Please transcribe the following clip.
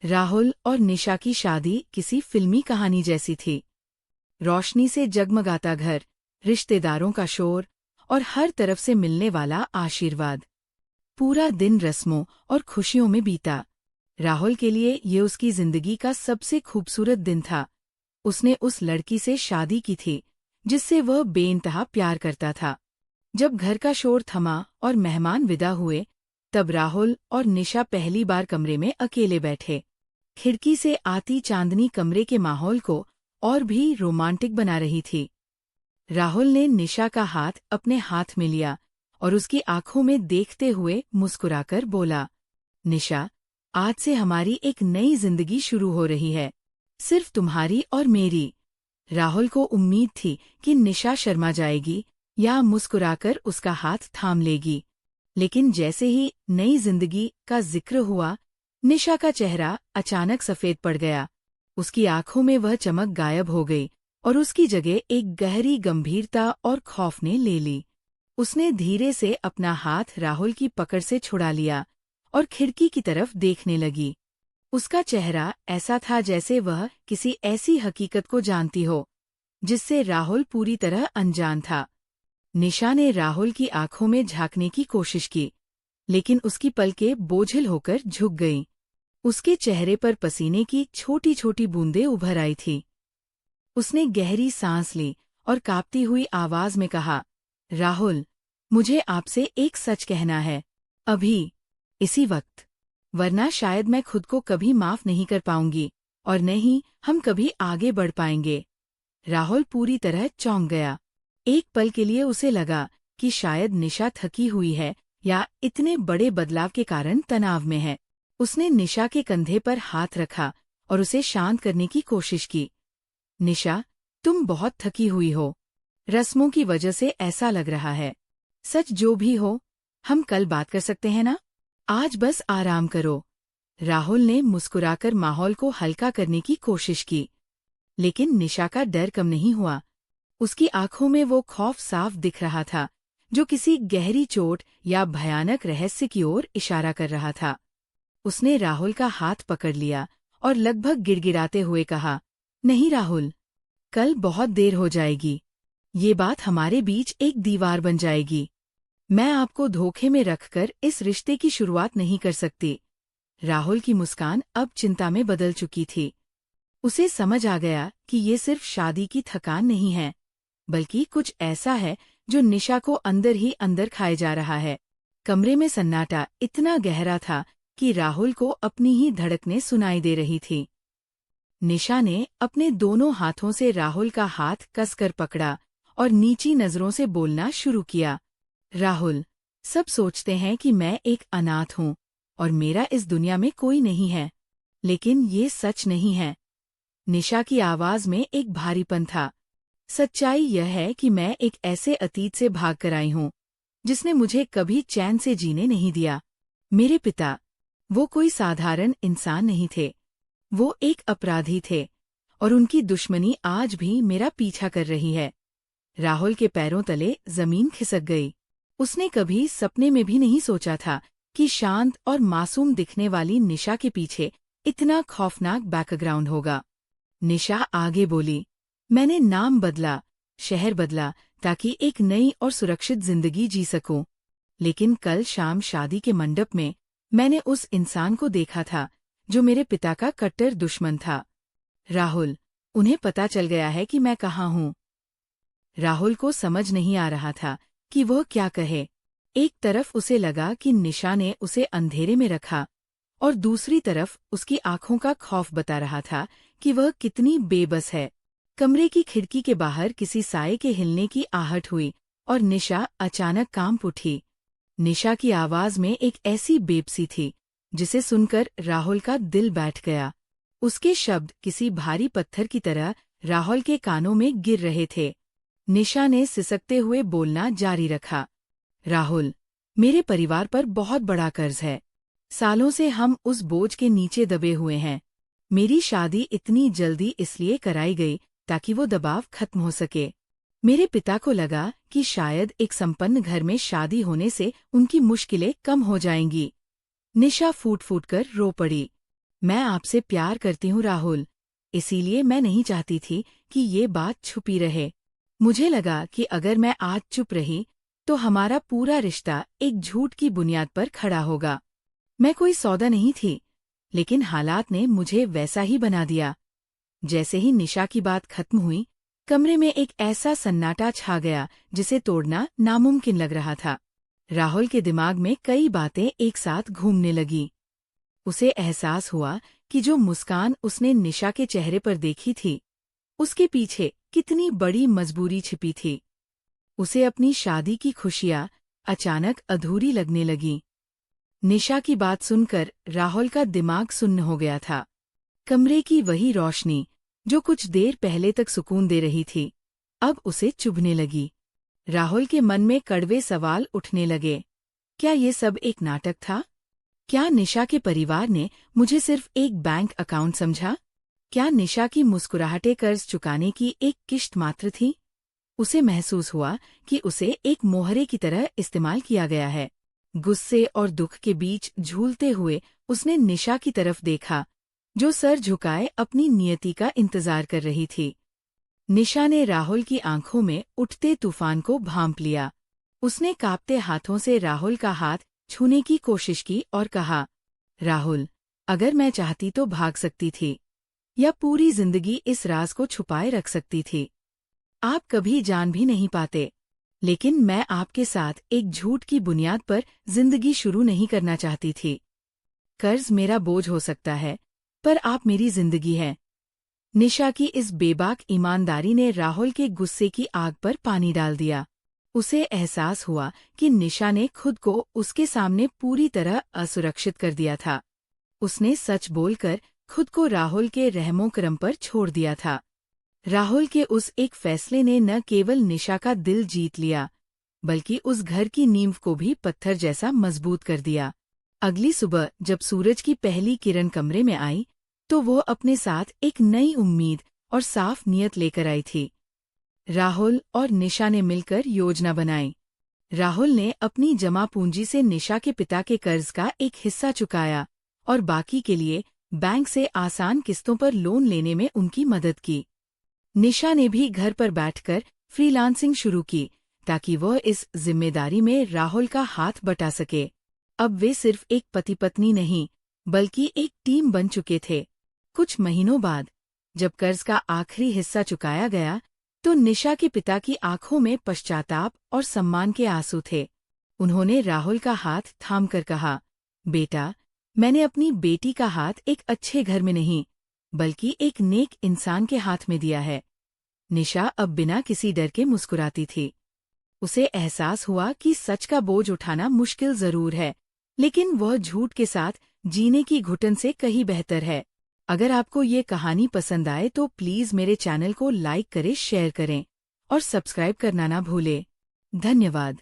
राहुल और निशा की शादी किसी फिल्मी कहानी जैसी थी। रोशनी से जगमगाता घर, रिश्तेदारों का शोर और हर तरफ से मिलने वाला आशीर्वाद। पूरा दिन रस्मों और खुशियों में बीता। राहुल के लिए ये उसकी जिंदगी का सबसे खूबसूरत दिन था। उसने उस लड़की से शादी की थी जिससे वह बेइंतहा प्यार करता था। जब घर का शोर थमा और मेहमान विदा हुए, तब राहुल और निशा पहली बार कमरे में अकेले बैठे। खिड़की से आती चांदनी कमरे के माहौल को और भी रोमांटिक बना रही थी। राहुल ने निशा का हाथ अपने हाथ में लिया और उसकी आंखों में देखते हुए मुस्कुराकर बोला, निशा, आज से हमारी एक नई जिंदगी शुरू हो रही है, सिर्फ तुम्हारी और मेरी। राहुल को उम्मीद थी कि निशा शर्मा जाएगी या मुस्कुराकर उसका हाथ थाम लेगी, लेकिन जैसे ही नई जिंदगी का जिक्र हुआ, निशा का चेहरा अचानक सफेद पड़ गया। उसकी आंखों में वह चमक गायब हो गई और उसकी जगह एक गहरी गंभीरता और खौफ ने ले ली। उसने धीरे से अपना हाथ राहुल की पकड़ से छुड़ा लिया और खिड़की की तरफ देखने लगी। उसका चेहरा ऐसा था जैसे वह किसी ऐसी हकीकत को जानती हो जिससे राहुल पूरी तरह अनजान था। निशा ने राहुल की आंखों में झांकने की कोशिश की, लेकिन उसकी पलकें बोझिल होकर झुक गईं। उसके चेहरे पर पसीने की छोटी छोटी बूंदें उभर आई थी। उसने गहरी सांस ली और कांपती हुई आवाज में कहा, राहुल, मुझे आपसे एक सच कहना है, अभी, इसी वक्त, वरना शायद मैं खुद को कभी माफ नहीं कर पाऊंगी और न ही हम कभी आगे बढ़ पाएंगे। राहुल पूरी तरह चौंक गया। एक पल के लिए उसे लगा कि शायद निशा थकी हुई है या इतने बड़े बदलाव के कारण तनाव में है। उसने निशा के कंधे पर हाथ रखा और उसे शांत करने की कोशिश की। निशा, तुम बहुत थकी हुई हो। रस्मों की वजह से ऐसा लग रहा है। सच जो भी हो, हम कल बात कर सकते हैं ना? आज बस आराम करो। राहुल ने मुस्कुराकर माहौल को हल्का करने की कोशिश की, लेकिन निशा का डर कम नहीं हुआ। उसकी आंखों में वो खौफ साफ दिख रहा था, जो किसी गहरी चोट या भयानक रहस्य की ओर इशारा कर रहा था। उसने राहुल का हाथ पकड़ लिया और लगभग गिड़गिड़ाते हुए कहा, नहीं राहुल, कल बहुत देर हो जाएगी। ये बात हमारे बीच एक दीवार बन जाएगी। मैं आपको धोखे में रखकर इस रिश्ते की शुरुआत नहीं कर सकती। राहुल की मुस्कान अब चिंता में बदल चुकी थी। उसे समझ आ गया कि ये सिर्फ शादी की थकान नहीं है, बल्कि कुछ ऐसा है जो निशा को अंदर ही अंदर खाए जा रहा है। कमरे में सन्नाटा इतना गहरा था कि राहुल को अपनी ही धड़कनें सुनाई दे रही थी। निशा ने अपने दोनों हाथों से राहुल का हाथ कसकर पकड़ा और नीची नजरों से बोलना शुरू किया, राहुल, सब सोचते हैं कि मैं एक अनाथ हूँ और मेरा इस दुनिया में कोई नहीं है, लेकिन ये सच नहीं है। निशा की आवाज में एक भारीपन था। सच्चाई यह है कि मैं एक ऐसे अतीत से भाग कर आई हूँ जिसने मुझे कभी चैन से जीने नहीं दिया। मेरे पिता, वो कोई साधारण इंसान नहीं थे। वो एक अपराधी थे और उनकी दुश्मनी आज भी मेरा पीछा कर रही है। राहुल के पैरों तले जमीन खिसक गई। उसने कभी सपने में भी नहीं सोचा था कि शांत और मासूम दिखने वाली निशा के पीछे इतना खौफनाक बैकग्राउंड होगा। निशा आगे बोली, मैंने नाम बदला, शहर बदला, ताकि एक नई और सुरक्षित जिंदगी जी सकूं। लेकिन कल शाम शादी के मंडप में मैंने उस इंसान को देखा था जो मेरे पिता का कट्टर दुश्मन था। राहुल, उन्हें पता चल गया है कि मैं कहाँ हूँ। राहुल को समझ नहीं आ रहा था कि वह क्या कहे। एक तरफ उसे लगा कि निशा ने उसे अंधेरे में रखा और दूसरी तरफ उसकी आंखों का खौफ बता रहा था कि वह कितनी बेबस है। कमरे की खिड़की के बाहर किसी साए के हिलने की आहट हुई और निशा अचानक कांप उठी। निशा की आवाज में एक ऐसी बेबसी थी जिसे सुनकर राहुल का दिल बैठ गया। उसके शब्द किसी भारी पत्थर की तरह राहुल के कानों में गिर रहे थे। निशा ने सिसकते हुए बोलना जारी रखा, राहुल, मेरे परिवार पर बहुत बड़ा कर्ज है। सालों से हम उस बोझ के नीचे दबे हुए हैं। मेरी शादी इतनी जल्दी इसलिए कराई गई ताकि वो दबाव खत्म हो सके। मेरे पिता को लगा कि शायद एक संपन्न घर में शादी होने से उनकी मुश्किलें कम हो जाएंगी। निशा फूट फूट कर रो पड़ी। मैं आपसे प्यार करती हूँ राहुल, इसीलिए मैं नहीं चाहती थी कि ये बात छुपी रहे। मुझे लगा कि अगर मैं आज चुप रही तो हमारा पूरा रिश्ता एक झूठ की बुनियाद पर खड़ा होगा। मैं कोई सौदा नहीं थी, लेकिन हालात ने मुझे वैसा ही बना दिया। जैसे ही निशा की बात खत्म हुई, कमरे में एक ऐसा सन्नाटा छा गया जिसे तोड़ना नामुमकिन लग रहा था। राहुल के दिमाग में कई बातें एक साथ घूमने लगी। उसे एहसास हुआ कि जो मुस्कान उसने निशा के चेहरे पर देखी थी, उसके पीछे कितनी बड़ी मजबूरी छिपी थी। उसे अपनी शादी की खुशियां अचानक अधूरी लगने लगीं। निशा की बात सुनकर राहुल का दिमाग सुन्न हो गया था। कमरे की वही रोशनी जो कुछ देर पहले तक सुकून दे रही थी, अब उसे चुभने लगी। राहुल के मन में कड़वे सवाल उठने लगे। क्या ये सब एक नाटक था? क्या निशा के परिवार ने मुझे सिर्फ एक बैंक अकाउंट समझा? क्या निशा की मुस्कुराहटें कर्ज चुकाने की एक किश्त मात्र थी? उसे महसूस हुआ कि उसे एक मोहरे की तरह इस्तेमाल किया गया है। गुस्से और दुख के बीच झूलते हुए उसने निशा की तरफ देखा, जो सर झुकाए अपनी नियति का इंतजार कर रही थी। निशा ने राहुल की आंखों में उठते तूफान को भांप लिया। उसने कांपते हाथों से राहुल का हाथ छूने की कोशिश की और कहा, राहुल, अगर मैं चाहती तो भाग सकती थी, या पूरी जिंदगी इस राज को छुपाए रख सकती थी। आप कभी जान भी नहीं पाते, लेकिन मैं आपके साथ एक झूठ की बुनियाद पर जिंदगी शुरू नहीं करना चाहती थी। कर्ज मेरा बोझ हो सकता है, पर आप मेरी जिंदगी है। निशा की इस बेबाक ईमानदारी ने राहुल के गुस्से की आग पर पानी डाल दिया। उसे एहसास हुआ कि निशा ने खुद को उसके सामने पूरी तरह असुरक्षित कर दिया था। उसने सच बोलकर खुद को राहुल के रहमो करम पर छोड़ दिया था। राहुल के उस एक फैसले ने न केवल निशा का दिल जीत लिया, बल्कि उस घर की नींव को भी पत्थर जैसा मजबूत कर दिया। अगली सुबह जब सूरज की पहली किरण कमरे में आई, तो वो अपने साथ एक नई उम्मीद और साफ नियत लेकर आई थी। राहुल और निशा ने मिलकर योजना बनाई। राहुल ने अपनी जमा पूंजी से निशा के पिता के कर्ज का एक हिस्सा चुकाया और बाकी के लिए बैंक से आसान किस्तों पर लोन लेने में उनकी मदद की। निशा ने भी घर पर बैठकर फ्रीलांसिंग शुरू की, ताकि वह इस जिम्मेदारी में राहुल का हाथ बटा सके। अब वे सिर्फ एक पति पत्नी नहीं, बल्कि एक टीम बन चुके थे। कुछ महीनों बाद, जब कर्ज का आखिरी हिस्सा चुकाया गया, तो निशा के पिता की आंखों में पश्चाताप और सम्मान के आंसू थे। उन्होंने राहुल का हाथ थामकर कहा, बेटा, मैंने अपनी बेटी का हाथ एक अच्छे घर में नहीं, बल्कि एक नेक इंसान के हाथ में दिया है। निशा अब बिना किसी डर के मुस्कुराती थी। उसे एहसास हुआ कि सच का बोझ उठाना मुश्किल जरूर है, लेकिन वह झूठ के साथ जीने की घुटन से कहीं बेहतर है। अगर आपको ये कहानी पसंद आए तो प्लीज़ मेरे चैनल को लाइक करें, शेयर करें और सब्सक्राइब करना ना भूलें। धन्यवाद।